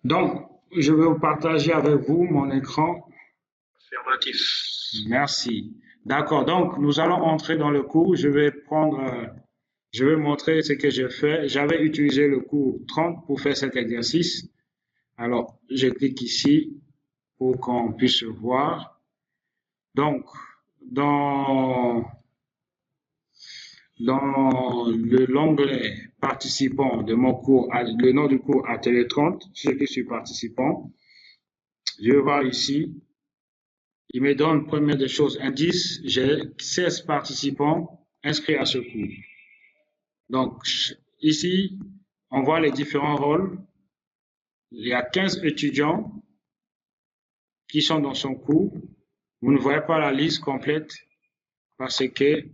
Donc, je vais vous partager avec vous mon écran. Affirmatif. Merci. D'accord. Donc, nous allons entrer dans le cours. Je vais montrer ce que j'ai fait. J'avais utilisé le cours 30 pour faire cet exercice. Alors, je clique ici pour qu'on puisse voir. Donc, dans, dans l'onglet participants de mon cours, le nom du cours Atelier 30, si je clique sur participants, je vais voir ici. Il me donne, première des choses, indice, j'ai 16 participants inscrits à ce cours. Donc, ici, on voit les différents rôles. Il y a 15 étudiants qui sont dans son cours. Vous ne voyez pas la liste complète parce que,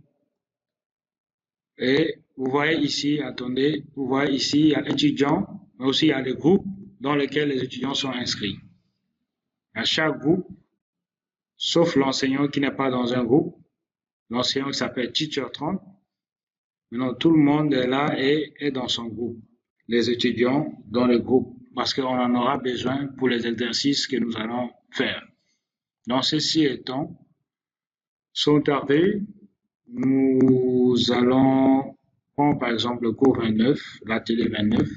et vous voyez ici, attendez, vous voyez ici, il y a étudiants, mais aussi il y a des groupes dans lesquels les étudiants sont inscrits. À chaque groupe, sauf l'enseignant qui n'est pas dans un groupe, l'enseignant qui s'appelle Teacher 30, maintenant, tout le monde est là et est dans son groupe. Les étudiants dans le groupe, parce qu'on en aura besoin pour les exercices que nous allons faire. Donc, ceci étant, sans tarder, nous allons prendre par exemple le cours 29, l'atelier 29.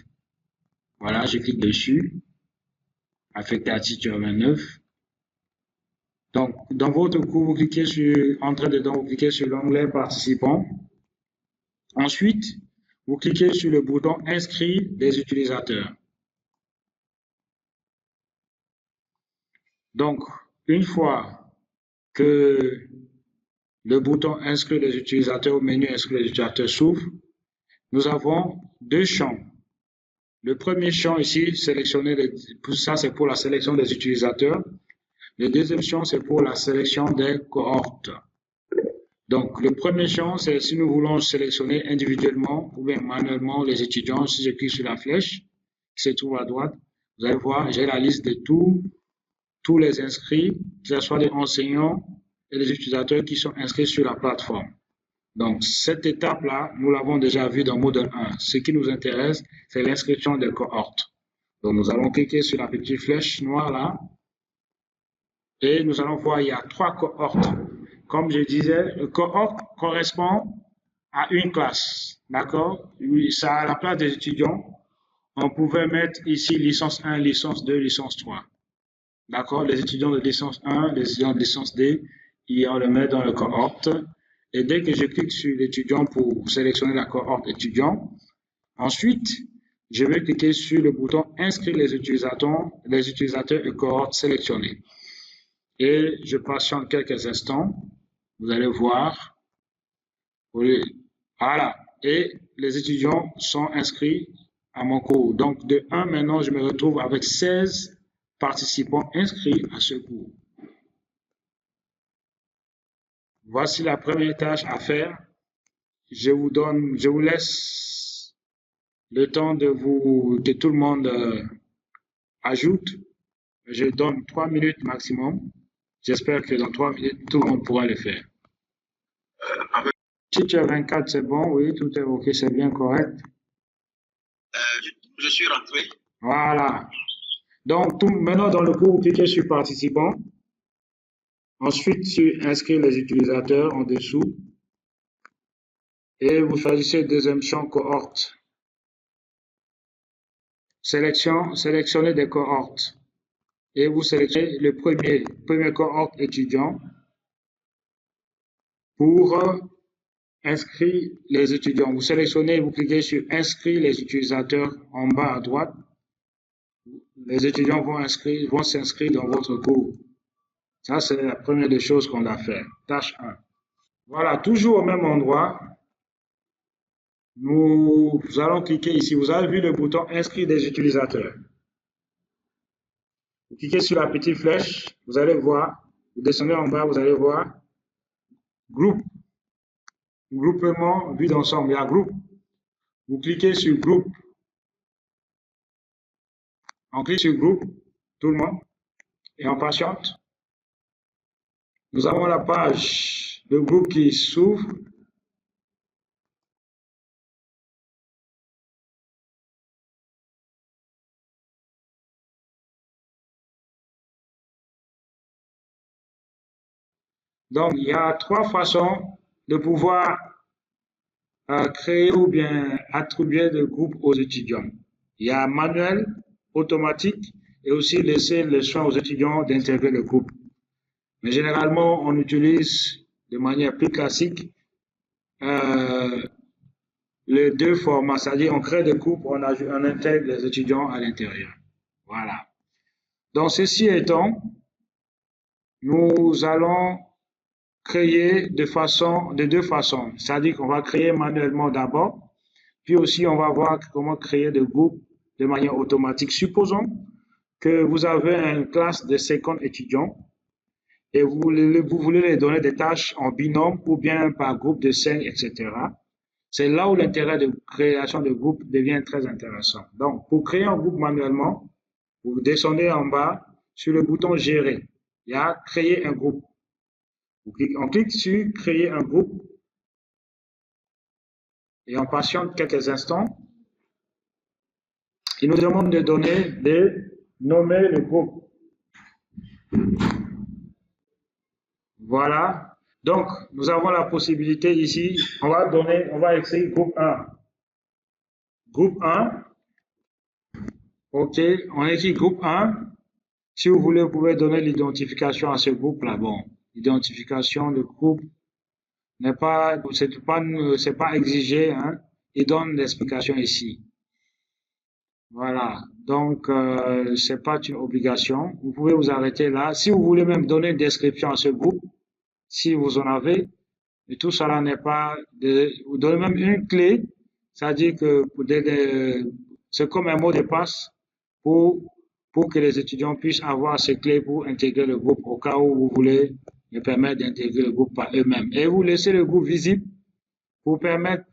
Voilà, je clique dessus, affecté à Teacher 29. Donc, dans votre cours, vous cliquez sur, entrez dedans, vous cliquez sur l'onglet participants. Ensuite, vous cliquez sur le bouton inscrire des utilisateurs. Donc, une fois que le bouton inscrire les utilisateurs au menu inscrire les utilisateurs s'ouvre, nous avons deux champs. Le premier champ ici, ça c'est pour la sélection des utilisateurs. Le deuxième champ, c'est pour la sélection des cohortes. Donc, le premier champ, c'est si nous voulons sélectionner individuellement ou bien manuellement les étudiants. Si je clique sur la flèche qui se trouve à droite, vous allez voir, j'ai la liste de tous les inscrits, que ce soit les enseignants et les utilisateurs qui sont inscrits sur la plateforme. Donc, cette étape-là, nous l'avons déjà vu dans Module 1. Ce qui nous intéresse, c'est l'inscription des cohortes. Donc, nous allons cliquer sur la petite flèche noire là et nous allons voir, il y a 3 cohortes. Comme je disais, une cohorte correspond à une classe. D'accord? Ça à la place des étudiants. On pouvait mettre ici licence 1, licence 2, licence 3. D'accord? Les étudiants de licence 1, les étudiants de licence D, et on le met dans le cohorte. Et dès que je clique sur l'étudiant pour sélectionner la cohorte étudiant, ensuite, je vais cliquer sur le bouton inscrire les utilisateurs et cohortes sélectionnés. Et je patiente quelques instants. Vous allez voir. Voilà. Et les étudiants sont inscrits à mon cours. Donc, de 1, maintenant, je me retrouve avec 16 participants inscrits à ce cours. Voici la première tâche à faire. Je vous laisse le temps que tout le monde ajoute. Je donne 3 minutes maximum. J'espère que dans 3 minutes, tout le monde pourra le faire. Teacher 24, c'est bon, oui, tout est OK, c'est bien correct. Je suis rentré. Voilà. Donc, maintenant, dans le cours, vous cliquez sur participants. Ensuite, sur inscrire les utilisateurs en dessous. Et vous choisissez le deuxième champ cohorte. Sélectionnez des cohortes. Et vous sélectionnez le premier cohorte étudiant pour inscrire les étudiants. Vous sélectionnez, vous cliquez sur inscrire les utilisateurs en bas à droite. Les étudiants vont s'inscrire dans votre cours. Ça, c'est la première des choses qu'on a fait. Tâche 1. Voilà, toujours au même endroit. Nous allons cliquer ici. Vous avez vu le bouton inscrire des utilisateurs. Vous cliquez sur la petite flèche. Vous allez voir. Vous descendez en bas, vous allez voir. Groupe. Groupement vu d'ensemble. Il y a groupe. Vous cliquez sur groupe. On clique sur groupe. Tout le monde. Et on patiente. Nous avons la page de groupe qui s'ouvre. Donc, il y a trois façons de pouvoir créer ou bien attribuer des groupes aux étudiants. Il y a manuel, automatique et aussi laisser le choix aux étudiants d'intégrer le groupe. Mais généralement, on utilise de manière plus classique euh, les deux formats, c'est-à-dire on crée des groupes, on intègre les étudiants à l'intérieur. Voilà. Donc, ceci étant, nous allons créer de deux façons, c'est-à-dire qu'on va créer manuellement d'abord, puis aussi on va voir comment créer des groupes de manière automatique. Supposons que vous avez une classe de 50 étudiants et vous voulez les donner des tâches en binôme ou bien par groupe de 5, etc. C'est là où l'intérêt de création de groupe devient très intéressant. Donc, pour créer un groupe manuellement, vous descendez en bas sur le bouton Gérer. Il y a Créer un groupe. On clique sur Créer un groupe et on patiente quelques instants. Il nous demande de nommer le groupe. Voilà. Donc, nous avons la possibilité ici, on va écrire groupe 1. Groupe 1, ok, on écrit groupe 1. Si vous voulez, vous pouvez donner l'identification à ce groupe-là. Bon, l'identification de groupe c'est pas exigé, hein. Il donne l'explication ici. Voilà. Donc, c'est pas une obligation. Vous pouvez vous arrêter là. Si vous voulez même donner une description à ce groupe, si vous en avez, et tout cela n'est pas vous donnez même une clé, c'est-à-dire que c'est comme un mot de passe pour, pour que les étudiants puissent avoir ces clés pour intégrer le groupe au cas où vous voulez les permettre d'intégrer le groupe par eux-mêmes. Et vous laissez le groupe visible pour permettre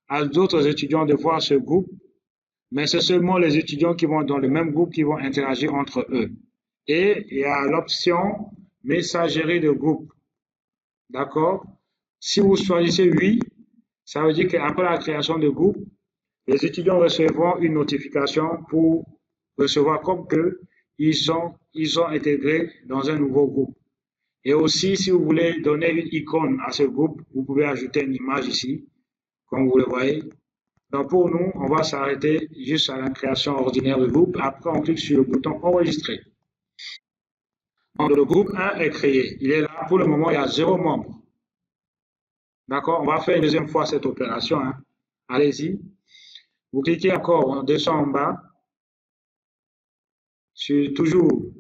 à d'autres étudiants de voir ce groupe, mais c'est seulement les étudiants qui vont dans le même groupe qui vont interagir entre eux. Et il y a l'option messagerie de groupe. D'accord? Si vous choisissez oui, ça veut dire qu'après la création de groupe, les étudiants recevront une notification pour recevoir comme que ils sont intégrés dans un nouveau groupe. Et aussi, si vous voulez donner une icône à ce groupe, vous pouvez ajouter une image ici, comme vous le voyez. Donc pour nous, on va s'arrêter juste à la création ordinaire du groupe. Après, on clique sur le bouton enregistrer. Donc le groupe 1 est créé. Il est là. Pour le moment, il y a 0 membre. D'accord? On va faire une deuxième fois cette opération, hein. Allez-y. Vous cliquez encore, on descend en bas, sur toujours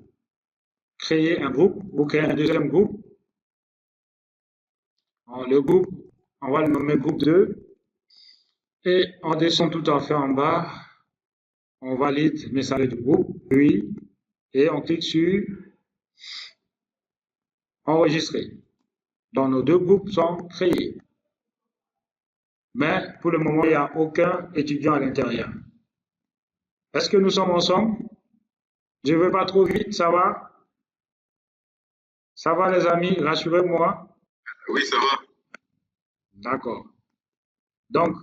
créer un groupe, vous créez un deuxième groupe. Le groupe, on va le nommer groupe 2. Et on descend tout à fait en bas, on valide le message du groupe, puis, et on clique sur enregistrer. Donc nos deux groupes sont créés. Mais pour le moment, il n'y a aucun étudiant à l'intérieur. Est-ce que nous sommes ensemble? Je ne vais pas trop vite, ça va? Ça va les amis, rassurez-moi. Oui, ça va. D'accord. Donc,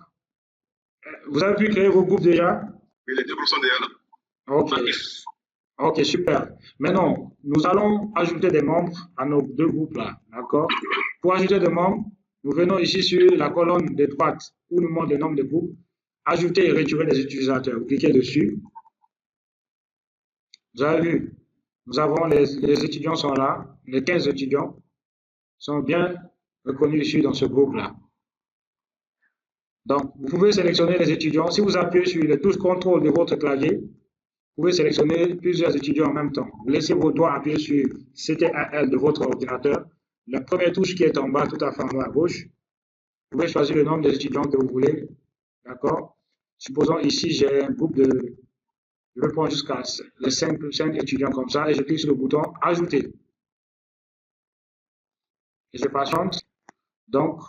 vous avez pu créer vos groupes déjà? Oui, les deux groupes sont déjà là. Ok. Ok, super. Maintenant, nous allons ajouter des membres à nos deux groupes-là. D'accord? Pour ajouter des membres, nous venons ici sur la colonne de droite où nous montre le nombre de groupes. Ajouter et retirer des utilisateurs. Vous cliquez dessus. Vous avez vu, nous avons les étudiants sont là. Les 15 étudiants sont bien reconnus ici dans ce groupe-là. Donc, vous pouvez sélectionner les étudiants. Si vous appuyez sur les touches contrôle de votre clavier, vous pouvez sélectionner plusieurs étudiants en même temps. Vous laissez vos doigts appuyer sur CTRL de votre ordinateur. La première touche qui est en bas, tout à fait en haut à gauche. Vous pouvez choisir le nombre d'étudiants que vous voulez. D'accord? Supposons ici, j'ai un groupe de... Je vais prendre jusqu'à les 5 étudiants comme ça et je clique sur le bouton Ajouter. Et je patiente. Donc,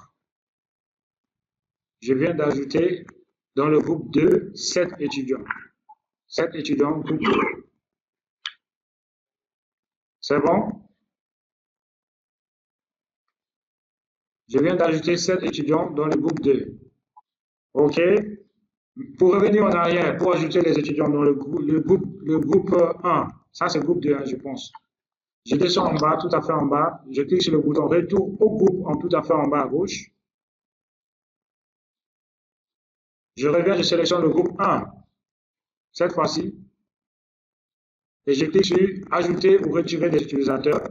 je viens d'ajouter dans le groupe 2 7 étudiants. 7 étudiants, groupe 2. C'est bon? Je viens d'ajouter 7 étudiants dans le groupe 2. OK? Pour revenir en arrière, pour ajouter les étudiants dans le groupe 1, ça c'est le groupe 2, hein, je pense. Je descends en bas, tout à fait en bas. Je clique sur le bouton Retour au groupe en tout à fait en bas à gauche. Je reviens, je sélectionne le groupe 1, cette fois-ci. Et je clique sur Ajouter ou retirer des utilisateurs.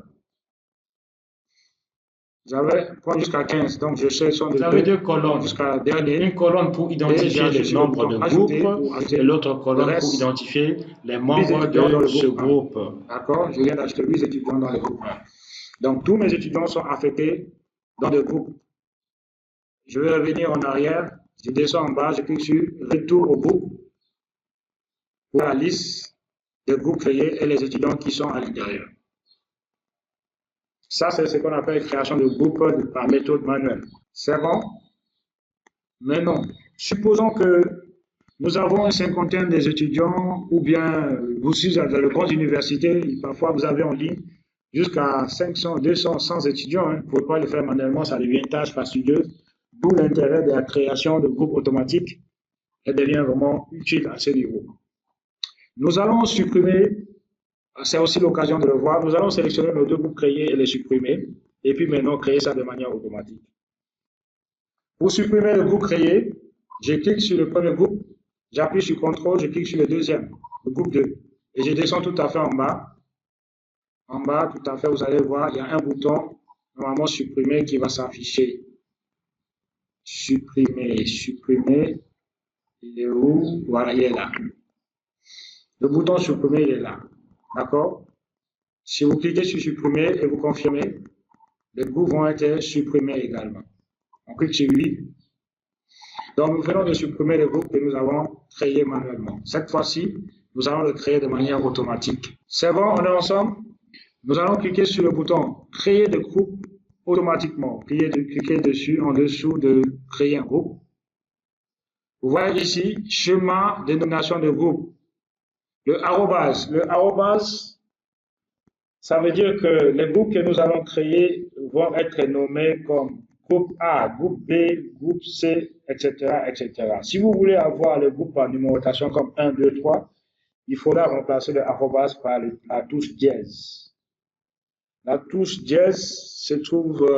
J'avais prendre jusqu'à 15, donc je sélectionne Vous avez deux colonnes. jusqu'à la dernière. Une colonne pour identifier le nombre de groupes et l'autre colonne pour identifier les membres de ce groupe. D'accord, je viens d'ajouter 8 étudiants dans le groupe 1. Donc tous mes étudiants sont affectés dans le groupe. Je vais revenir en arrière, je descends en bas, je clique sur Retour au groupe pour la liste des groupes créés et les étudiants qui sont à l'intérieur. Ça, c'est ce qu'on appelle création de groupe par méthode manuelle. C'est bon? Mais non. Supposons que nous avons une cinquantaine des étudiants, ou bien vous êtes dans le grand université, parfois vous avez en ligne jusqu'à 500, 200, 100 étudiants. Vous ne pouvez pas le faire manuellement, ça devient une tâche fastidieuse. D'où l'intérêt de la création de groupes automatiques. Elle devient vraiment utile à ce niveau. Nous allons supprimer, c'est aussi l'occasion de le voir, nous allons sélectionner nos deux groupes créés et les supprimer, et puis maintenant créer ça de manière automatique. Pour supprimer le groupe créé, je clique sur le premier groupe, j'appuie sur CTRL, je clique sur le deuxième, le groupe 2, et je descends tout à fait en bas. En bas, tout à fait, vous allez voir, il y a un bouton, normalement supprimer, qui va s'afficher. Supprimer, supprimer, il est où? Voilà, il est là. Le bouton supprimer, il est là. D'accord? Si vous cliquez sur supprimer et vous confirmez, les groupes vont être supprimés également. On clique sur oui. Donc, nous venons de supprimer les groupes que nous avons créés manuellement. Cette fois-ci, nous allons le créer de manière automatique. C'est bon, on est ensemble? Nous allons cliquer sur le bouton créer des groupes automatiquement. Cliquez dessus en dessous de créer un groupe. Vous voyez ici, schéma de nomination de groupe. Le arrobase, ça veut dire que les groupes que nous allons créer vont être nommés comme groupe A, groupe B, groupe C, etc., etc. Si vous voulez avoir le groupe par numérotation comme 1, 2, 3, il faudra remplacer le arrobase par la touche dièse. La touche dièse se trouve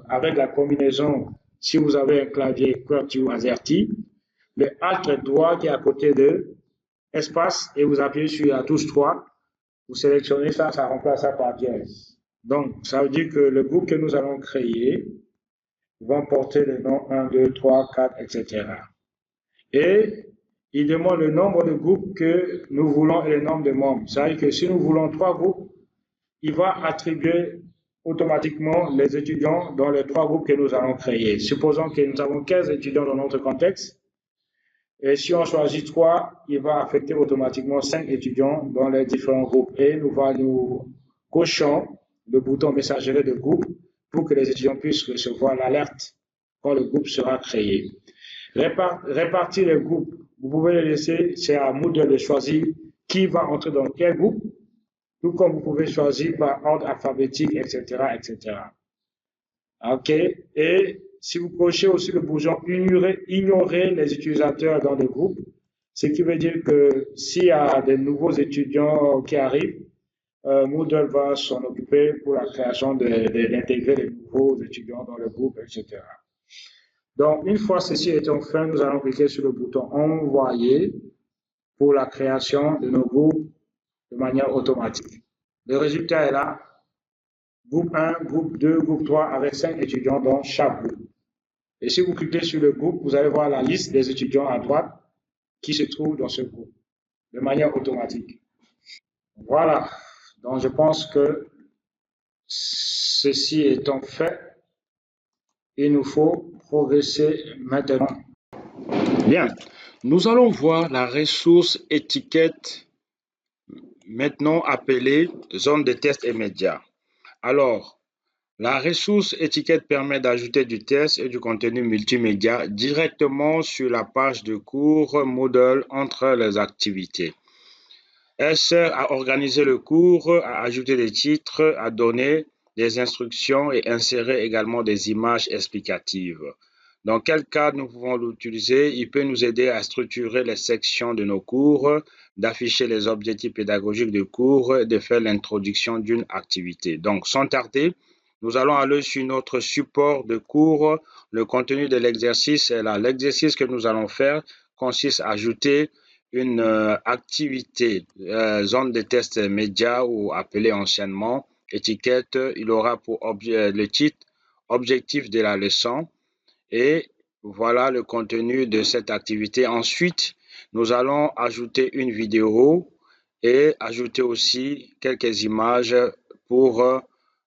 avec la combinaison, si vous avez un clavier QWERTY ou AZERTY, le Alt droit qui est à côté de espace et vous appuyez sur la touche 3, vous sélectionnez ça, ça remplace ça par dièse. Donc, ça veut dire que le groupe que nous allons créer va porter le nom 1, 2, 3, 4, etc. Et il demande le nombre de groupes que nous voulons et le nombre de membres. Ça veut dire que si nous voulons 3 groupes, il va attribuer automatiquement les étudiants dans les 3 groupes que nous allons créer. Supposons que nous avons 15 étudiants dans notre contexte. Et si on choisit 3, il va affecter automatiquement 5 étudiants dans les différents groupes. Et nous cochons le bouton messagerie de groupe pour que les étudiants puissent recevoir l'alerte quand le groupe sera créé. Répartir les groupes, vous pouvez les laisser, c'est à Moodle de choisir qui va entrer dans quel groupe, tout comme vous pouvez choisir par ordre alphabétique, etc., etc. OK. Et si vous cochez aussi le bouton ignorer les utilisateurs dans le groupe, ce qui veut dire que s'il y a des nouveaux étudiants qui arrivent, Moodle va s'en occuper pour la création d'intégrer les nouveaux étudiants dans le groupe, etc. Donc, une fois ceci étant fait, nous allons cliquer sur le bouton Envoyer pour la création de nos groupes de manière automatique. Le résultat est là. Groupe 1, groupe 2, groupe 3 avec 5 étudiants dans chaque groupe. Et si vous cliquez sur le groupe, vous allez voir la liste des étudiants à droite qui se trouvent dans ce groupe de manière automatique. Voilà. Donc, je pense que ceci étant fait, il nous faut progresser maintenant. Bien. Nous allons voir la ressource étiquette, maintenant appelée zone de test et médias. Alors, la ressource étiquette permet d'ajouter du test et du contenu multimédia directement sur la page de cours Moodle entre les activités. Elle sert à organiser le cours, à ajouter des titres, à donner des instructions et insérer également des images explicatives. Dans quel cas nous pouvons l'utiliser? Il peut nous aider à structurer les sections de nos cours, d'afficher les objectifs pédagogiques du cours, de faire l'introduction d'une activité. Donc, sans tarder, nous allons aller sur notre support de cours. Le contenu de l'exercice est là. L'exercice que nous allons faire consiste à ajouter une activité, zone de test média ou appelée anciennement étiquette. Il aura pour objet le titre, objectif de la leçon. Et voilà le contenu de cette activité. Ensuite, nous allons ajouter une vidéo et ajouter aussi quelques images pour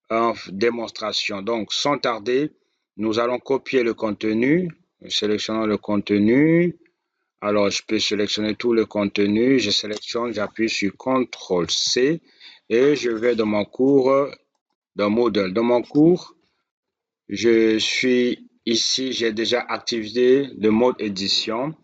une démonstration. Donc, sans tarder, nous allons copier le contenu. Sélectionnons le contenu. Alors, je peux sélectionner tout le contenu. Je sélectionne, j'appuie sur CTRL-C et je vais dans mon cours, dans Moodle. Dans mon cours, je suis ici, j'ai déjà activé le mode édition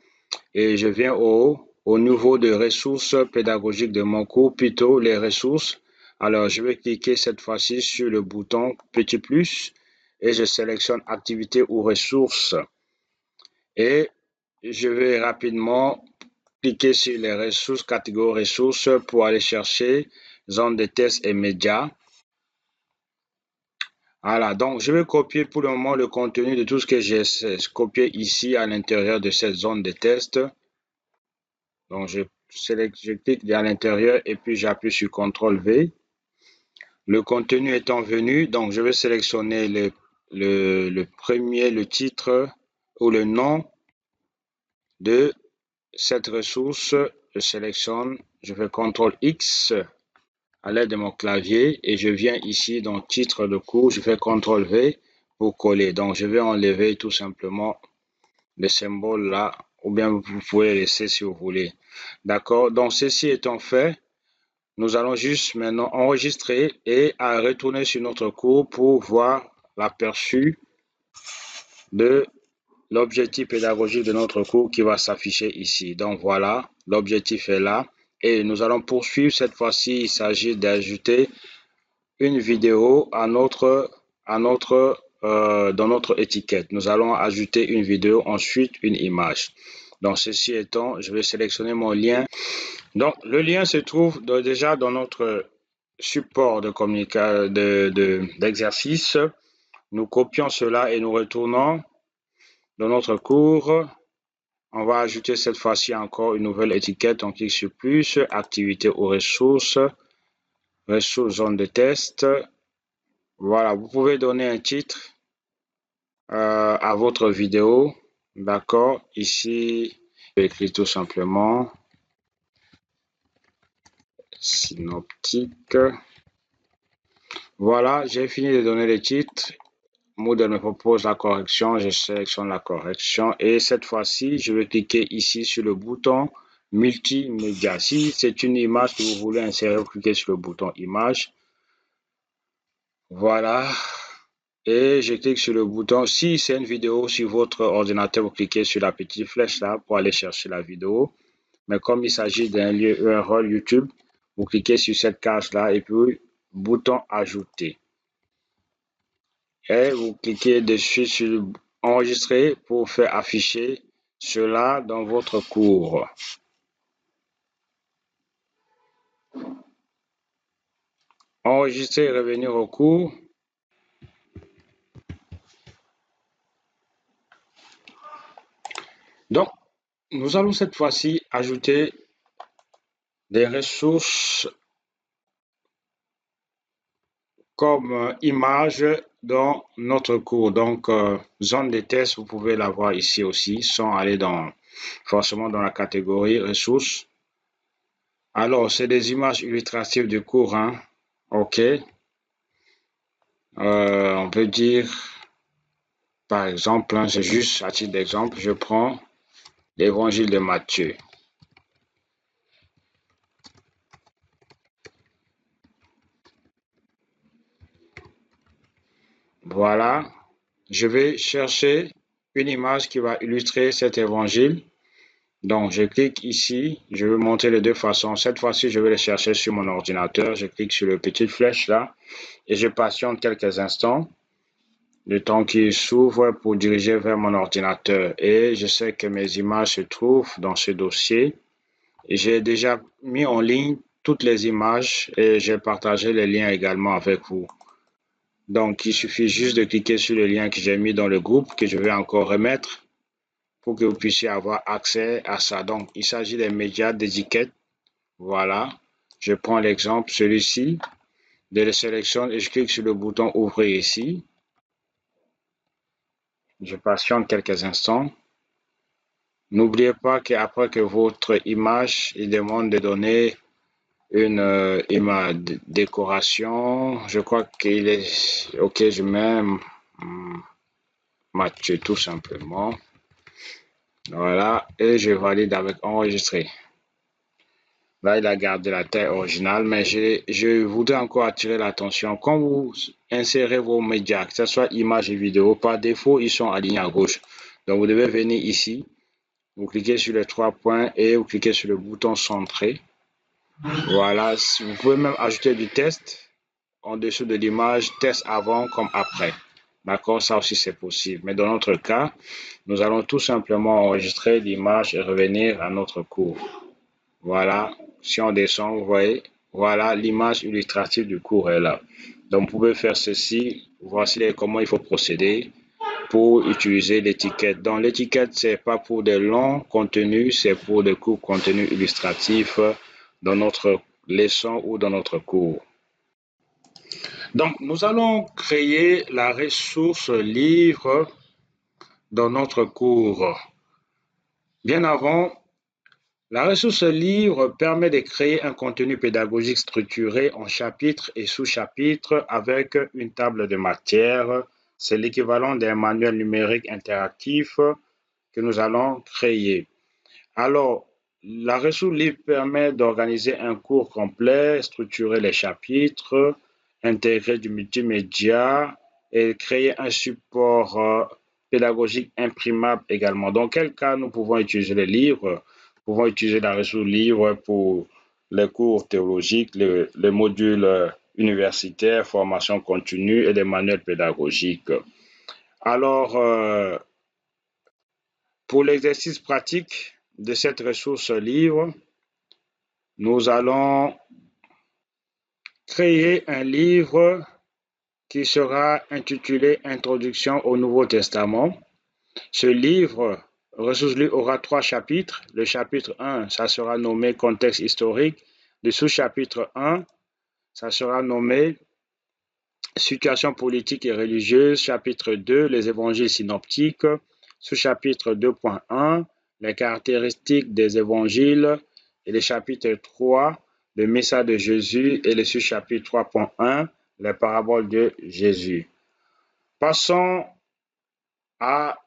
et je viens au niveau de ressources pédagogiques de mon cours, plutôt les ressources. Alors, je vais cliquer cette fois-ci sur le bouton petit plus et je sélectionne activité ou ressources. Et je vais rapidement cliquer sur les ressources, catégorie ressources pour aller chercher zone de test et médias. Voilà, donc je vais copier pour le moment le contenu de tout ce que j'ai copié ici à l'intérieur de cette zone de test. Donc je clique à l'intérieur et puis j'appuie sur CTRL V. Le contenu étant venu, donc je vais sélectionner le premier, le titre ou le nom de cette ressource. Je sélectionne, je fais CTRL X à l'aide de mon clavier et je viens ici dans titre de cours, je fais CTRL V pour coller. Donc je vais enlever tout simplement le symbole là, ou bien vous pouvez laisser si vous voulez. D'accord, donc ceci étant fait, nous allons juste maintenant enregistrer et à retourner sur notre cours pour voir l'aperçu de l'objectif pédagogique de notre cours qui va s'afficher ici. Donc voilà, l'objectif est là et nous allons poursuivre. Cette fois-ci, il s'agit d'ajouter une vidéo dans notre étiquette. Nous allons ajouter une vidéo, ensuite une image. Donc, ceci étant, je vais sélectionner mon lien. Donc, le lien se trouve déjà dans notre support de d'exercice. Nous copions cela et nous retournons dans notre cours. On va ajouter cette fois-ci encore une nouvelle étiquette. On clique sur plus, activité ou ressources, ressources zone de test. Voilà, vous pouvez donner un titre à votre vidéo. D'accord, ici, je vais écrire tout simplement synoptique. Voilà, j'ai fini de donner le titre. Moodle me propose la correction, je sélectionne la correction et cette fois-ci, je vais cliquer ici sur le bouton multimédia. Si c'est une image que vous voulez insérer, vous cliquez sur le bouton image. Voilà. Et je clique sur le bouton. Si c'est une vidéo sur votre ordinateur, vous cliquez sur la petite flèche là pour aller chercher la vidéo. Mais comme il s'agit d'un lieu URL YouTube, vous cliquez sur cette case là et puis bouton ajouter. Et vous cliquez dessus sur enregistrer pour faire afficher cela dans votre cours. Enregistrer et revenir au cours. Donc, nous allons cette fois-ci ajouter des ressources comme image dans notre cours. Donc, zone de test, vous pouvez la voir ici aussi, sans aller forcément dans la catégorie ressources. Alors, c'est des images illustratives du cours, hein? OK. On peut dire, par exemple, hein, c'est juste à titre d'exemple, je prends l'évangile de Matthieu. Voilà, je vais chercher une image qui va illustrer cet évangile. Donc, je clique ici, je vais montrer les deux façons. Cette fois-ci, je vais le chercher sur mon ordinateur. Je clique sur le petite flèche là et je patiente quelques instants. le temps qu'il s'ouvre pour diriger vers mon ordinateur. Et je sais que mes images se trouvent dans ce dossier. J'ai déjà mis en ligne toutes les images et j'ai partagé les liens également avec vous. Donc, il suffit juste de cliquer sur le lien que j'ai mis dans le groupe, que je vais encore remettre, pour que vous puissiez avoir accès à ça. Donc, il s'agit des médias d'étiquette. Voilà. Je prends l'exemple, celui-ci. Je le sélectionne et je clique sur le bouton ouvrir ici. Je patiente quelques instants. N'oubliez pas qu'après que votre image, il demande de donner une image de décoration. Je crois qu'il est OK. Je mets Mathieu tout simplement. Voilà. Et je valide avec enregistrer. Là, il a gardé la taille originale, mais je voudrais encore attirer l'attention. Quand vous insérez vos médias, que ce soit images et vidéos, par défaut, ils sont alignés à gauche. Donc, vous devez venir ici, vous cliquez sur les 3 points et vous cliquez sur le bouton centré. Voilà, vous pouvez même ajouter du texte en dessous de l'image, test avant comme après. D'accord, ça aussi c'est possible. Mais dans notre cas, nous allons tout simplement enregistrer l'image et revenir à notre cours. Voilà, si on descend, vous voyez, voilà, l'image illustrative du cours est là. Donc, vous pouvez faire ceci. Voici comment il faut procéder pour utiliser l'étiquette. Donc, l'étiquette, c'est pas pour des longs contenus, c'est pour des courts contenus illustratifs dans notre leçon ou dans notre cours. Donc, nous allons créer la ressource livre dans notre cours. Bien avant, la ressource livre permet de créer un contenu pédagogique structuré en chapitres et sous-chapitres avec une table de matière. C'est l'équivalent d'un manuel numérique interactif que nous allons créer. Alors, la ressource livre permet d'organiser un cours complet, structurer les chapitres, intégrer du multimédia et créer un support pédagogique imprimable également. Dans quel cas nous pouvons utiliser les livres? Nous pouvons utiliser la ressource livre pour les cours théologiques, les modules universitaires, formation continue et les manuels pédagogiques. Alors, pour l'exercice pratique de cette ressource livre, nous allons créer un livre qui sera intitulé Introduction au Nouveau Testament. Ce livre, ressource livre, aura 3 chapitres. Le chapitre 1, ça sera nommé Contexte historique. Le sous-chapitre 1, ça sera nommé Situation politique et religieuse. Chapitre 2, les évangiles synoptiques. Sous-chapitre 2.1, les caractéristiques des évangiles. Et le chapitre 3, le message de Jésus. Et le sous-chapitre 3.1, les paraboles de Jésus. Passons à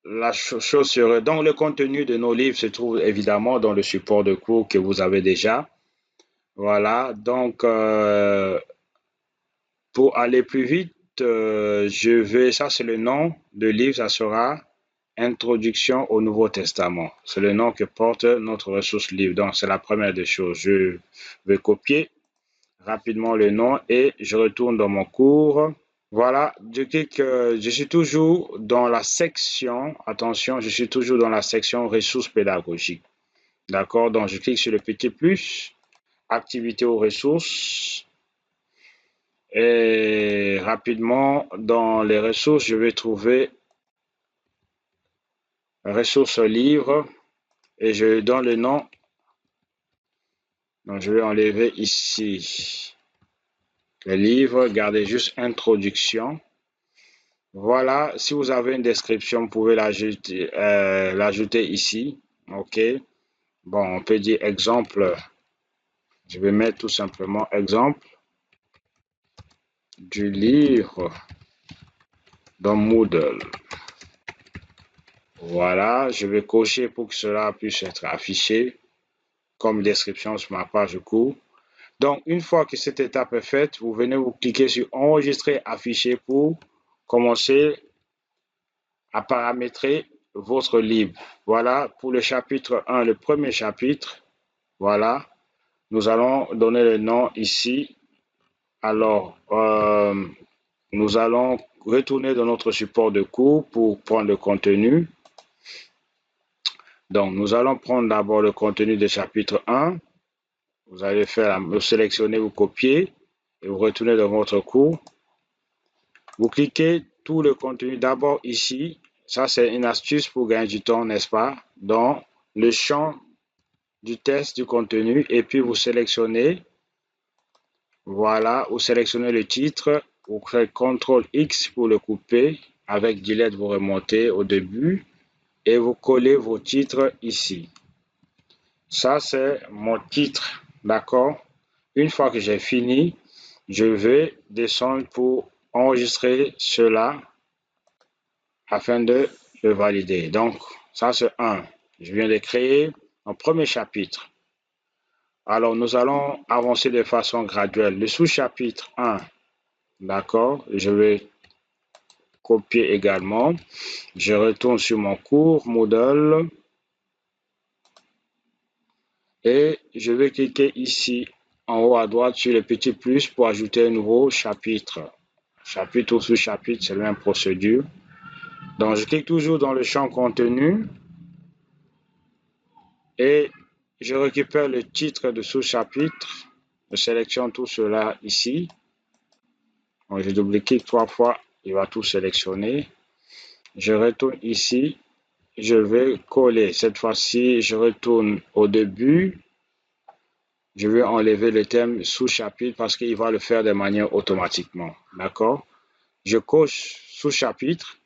la chose sur... Donc, le contenu de nos livres se trouve évidemment dans le support de cours que vous avez déjà. Voilà, donc, pour aller plus vite, ça c'est le nom de livre, ça sera Introduction au Nouveau Testament. C'est le nom que porte notre ressource livre. Donc, c'est la première des choses. Je vais copier rapidement le nom et je retourne dans mon cours. Voilà, je suis toujours dans la section, attention, je suis toujours dans la section ressources pédagogiques. D'accord, donc je clique sur le petit plus, activité aux ressources. Et rapidement, dans les ressources, je vais trouver ressources livres et je donne le nom. Donc, je vais enlever ici les livres, garder juste introduction. Voilà, si vous avez une description, vous pouvez l'ajouter ici. OK. Bon, on peut dire exemple. Je vais mettre tout simplement exemple du livre dans Moodle. Voilà, je vais cocher pour que cela puisse être affiché comme description sur ma page de cours. Donc, une fois que cette étape est faite, vous venez vous cliquer sur enregistrer, afficher pour commencer à paramétrer votre livre. Voilà, pour le chapitre 1, le premier chapitre, voilà, nous allons donner le nom ici. Alors, nous allons retourner dans notre support de cours pour prendre le contenu. Donc, nous allons prendre d'abord le contenu du chapitre 1. Vous allez vous sélectionner, vous copier et vous retournez dans votre cours. Vous cliquez tout le contenu d'abord ici. Ça, c'est une astuce pour gagner du temps, n'est-ce pas? Dans le champ du test du contenu et puis vous sélectionnez. Voilà, vous sélectionnez le titre. Vous faites CTRL X pour le couper. Avec Delete, vous remontez au début et vous collez vos titres ici. Ça, c'est mon titre, d'accord? Une fois que j'ai fini, je vais descendre pour enregistrer cela afin de le valider. Donc, ça, c'est 1. Je viens de créer un premier chapitre. Alors, nous allons avancer de façon graduelle. Le sous-chapitre 1, d'accord? Je vais copier également. Je retourne sur mon cours Moodle. Et je vais cliquer ici en haut à droite sur le petit plus pour ajouter un nouveau chapitre. Chapitre ou sous-chapitre, c'est la même procédure. Donc, je clique toujours dans le champ contenu et je récupère le titre de sous-chapitre. Je sélectionne tout cela ici. Donc, je double-clique 3 fois, il va tout sélectionner. Je retourne ici, je vais coller. Cette fois-ci, je retourne au début. Je vais enlever le thème sous-chapitre parce qu'il va le faire de manière automatiquement. D'accord? Je coche sous-chapitre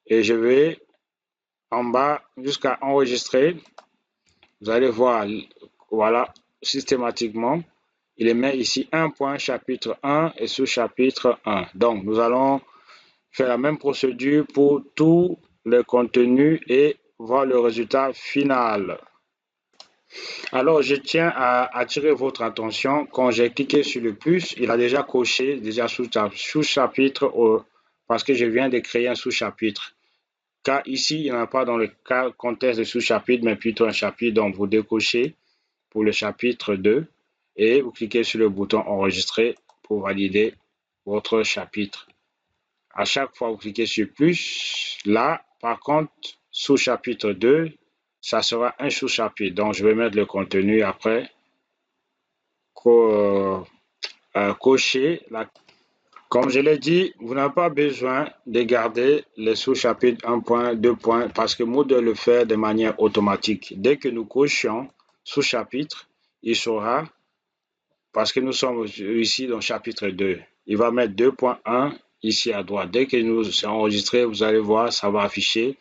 et je vais en bas jusqu'à enregistrer. Vous allez voir, voilà, systématiquement, il met ici un point chapitre 1 et sous-chapitre 1. Donc, nous allons faire la même procédure pour tout le contenu et voir le résultat final. Alors, je tiens à attirer votre attention. Quand j'ai cliqué sur le plus, il a déjà coché sous-chapitre parce que je viens de créer un sous-chapitre. Car ici, il n'y en a pas dans le contexte de sous-chapitre, mais plutôt un chapitre. Donc, vous décochez pour le chapitre 2 et vous cliquez sur le bouton enregistrer pour valider votre chapitre. À chaque fois, vous cliquez sur plus. Là, par contre, sous-chapitre 2, ça sera un sous-chapitre. Donc, je vais mettre le contenu après. Cocher. Comme je l'ai dit, vous n'avez pas besoin de garder les sous-chapitres 1 point, 2 points, parce que Moodle le fait de manière automatique. Dès que nous cochons sous-chapitre, il saura, parce que nous sommes ici dans chapitre 2. Il va mettre 2.1 ici à droite. Dès que nous sommes enregistrés, vous allez voir, ça va afficher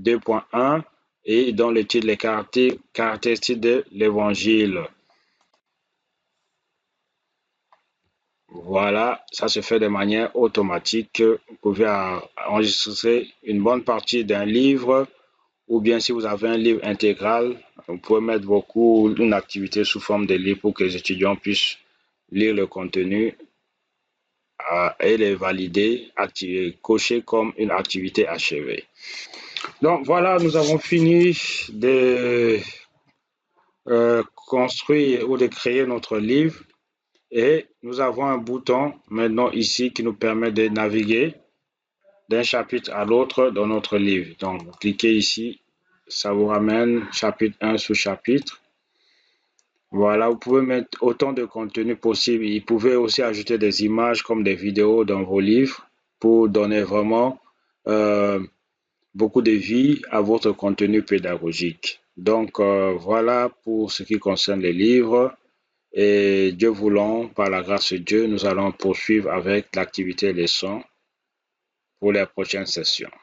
2.1 et dans le titre, les caractéristiques de l'évangile. Voilà, ça se fait de manière automatique. Vous pouvez enregistrer une bonne partie d'un livre ou bien si vous avez un livre intégral, vous pouvez mettre vos cours, une activité sous forme de livre pour que les étudiants puissent lire le contenu et les valider, cocher comme une activité achevée. Donc voilà, nous avons fini de construire ou de créer notre livre. Et nous avons un bouton maintenant ici qui nous permet de naviguer d'un chapitre à l'autre dans notre livre. Donc, vous cliquez ici, ça vous ramène chapitre 1 sous chapitre. Voilà, vous pouvez mettre autant de contenu possible. Vous pouvez aussi ajouter des images comme des vidéos dans vos livres pour donner vraiment beaucoup de vie à votre contenu pédagogique. Donc, voilà pour ce qui concerne les livres. Et Dieu voulant, par la grâce de Dieu, nous allons poursuivre avec l'activité leçon pour les prochaines sessions.